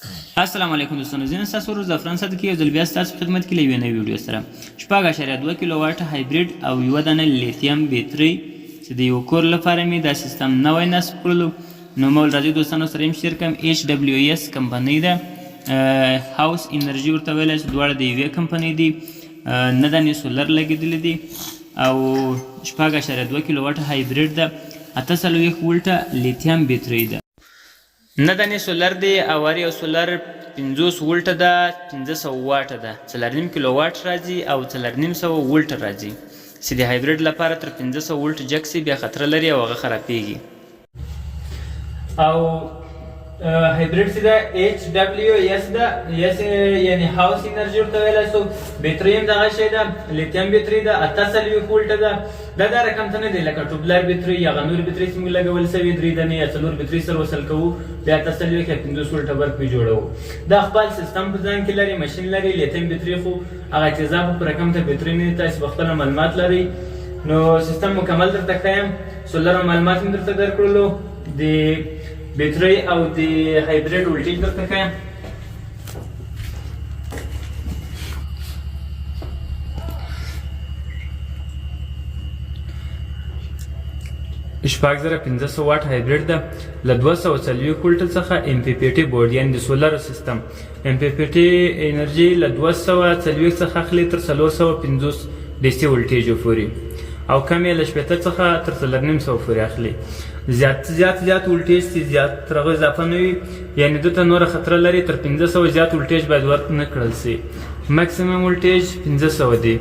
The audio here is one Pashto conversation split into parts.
السلام علیکم دوستانو، زه نن ستاسو ورور زعفران صادق یو ځل بیا ستاسو خدمت کې له یوې نوې ویډیو سره 4.2 کیلو واټ هایبریډ او یوه دانه لیتیم بیټرۍ چې د یو کور لپاره مې دا سیستم نوی نصب کړلو. نو ما راځئ دوستانو سره یې شیر کړم. HWS کمپنۍ ده، هاوس انرژي ورته ویلی چې دواړه د یوې کمپنۍ دي. 9 دانې سولر لګېدلي دي او 4.2 کیلو واټ هایبریډ ده. 48 ولټه لیتیم بیټرۍ ده. 9 دانې سولر دی او هر یو سولر 50 ولټه ده، 1500 واټه ده، 4.5 کیلو واټ راځي او 4.5 ولټه راځي چې د هایبریډ لپاره تر 1500 ولټ جک سي بیا خطر لري او هغه خرابېږي. او هایبریډ چې ده HWS ده، یعنی هاوس انرژي ورته ویلی شو. بیټرۍ هم دغه شی ده، لیتیم بیټرۍ ده، 48 ولټه ده. دا رقم ته نه دی لکه ټوبلر بیټرۍ یا نور بیټرۍ چې موږ لګول سوي 3 دانې یا 4 بیټرۍ سره وصل کوو، بیا 48 یا 50 ولټه برق پرې جوړوو. دا خپل سیستم په ځان کې لري، ماشین لري. لیتیم بیټرۍ خو هغه تیزابو په رقم ته بیټرۍ نه دي، تاسو په خپله معلومات لرئ. نو سیستم مکمل درته ښیم، سولر معلومات هم درته درکړلو، د بیټرۍ او د هایبریډ ولټیج درته ښیم. شپږ زره 1500 واټ هایبریډ ده، له 240 ولټ څخه MPPT بورډ یعنی د سولر سیستم. MPPT انرژي له 240 څخه اخلي تر 450 DC ولټیج پورې، او کم یې له 80 څخه تر 4.5 پورې اخلي. زیات ولټیج چې زیات تر هغه اضافه نه وي، یعنې دته نوره خطر لري. تر 500 زیات ولټیج باید ورنه کړل سي. ماکسیمم ولټیج 500 دی.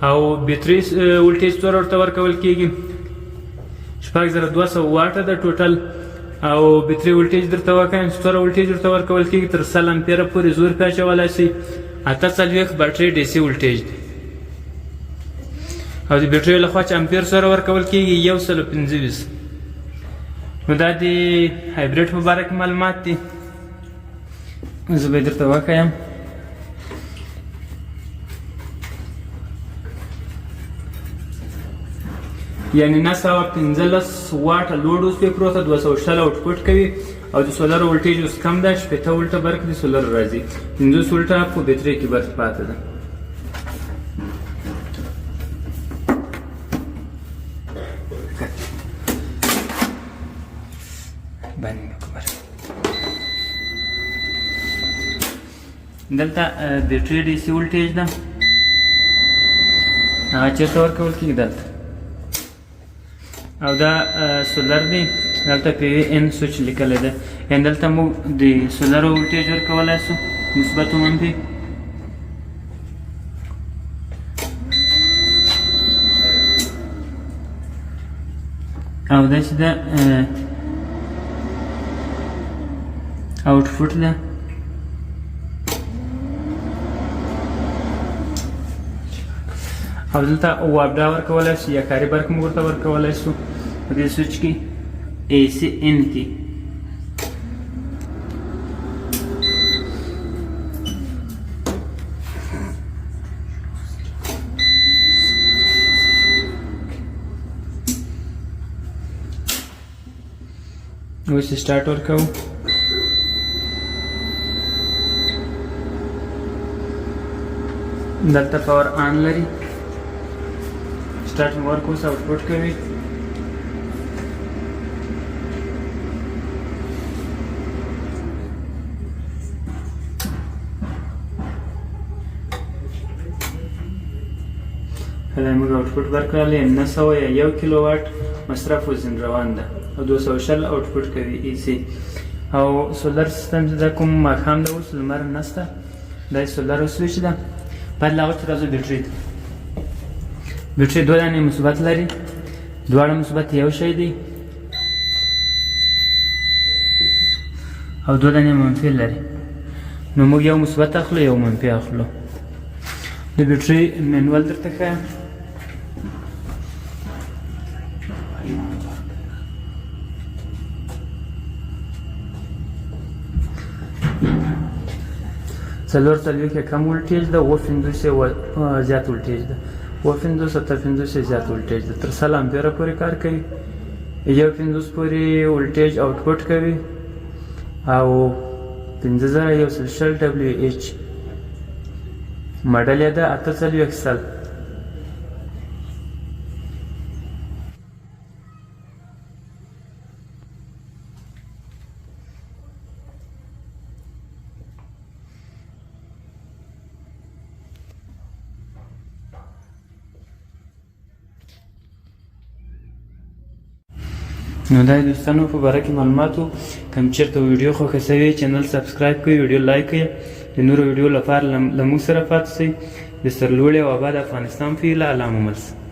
او بیټرۍ ولټیج څومره ورته ورکول کیږي؟ 4200 واټه ده ټوټل. او بیټرۍ ولټیج درته وکایم چې څومره ولټیج ورته ورکول کیږي، تر 100 امپیره پورې زور پې اچولی شي. 48 بیټرۍ DC ولټیج دی. او د بیټرۍ لخوا چې امپیر سره ورکول کیږي 125. نو دا د هایبریډ په باره کې معلومات دي. زه به یې درته وښیم. یعنې 915 واټه لوډ اوس پې پروت ده، 260 آوټپوټ کوي. او د سولر ولټیج اوس کم ده، 80 ولټه برق د سولر راځي، 50 ولټه په بیټرۍ کې برق پاته ده. دلته بیټرۍ DC ولټیج ده، هغه چېرته ورکول کېږي؟ دلته. او دا سولر دی، دلته PVN سوچ لیکلی ده، یعنې دلته موږ د سولر ولټیج ورکولی شو، مثبت و منفي. او دا چې ده آوټپوټ ده. او دلته وابډا ورکولی شو یا کاري برق موږ ورته ورکولی شو په دې سوچ کې ACN کې. اوس سټارټ ورکوو. دلته پاور آن لري، سټارټ مې ورکوس آوټپوټ کوي. کله موږ آوټپوټ ورکړلی 900 یا 1 کیلو واټ مصرف وزن روان ده، او 220 آوټپوټ کوي AC. او سولر سیستم چې دا کوم ماښام ده، اوس لمر نشته، دا سولر سویچ ده. بعد له هغه چې راځو بیټرۍ ته. بیټرۍ 2 دانې مثبت لري، دواړه مثبت یو شی دی، او 2 دانې منفي لري. نو موږ یو مثبت اخلو، یو منفي اخلو. د بیټرۍ مینول درته ښیم. څلور څلوېښت کم ولټیج ده، 50 زیات ولټیج ده، 50 زیات ولټیج ده، تر 100 امپیره پورې کار کوي. 50 پورې ولټیج آوټپوټ کوي او 5160 WH ماډل یې ده 48 سل. نو دا دوستانو په باره کې معلوماتو. کوم چېرته ویډیو خوښه شوې چینل سبسکرایب کړئ، ویډیو لایک کړئ، د نورو ویډیو لپاره له موږ سره پاتې شئ. د سرلوړي او آباد افغانستان په هیله الله مو مل.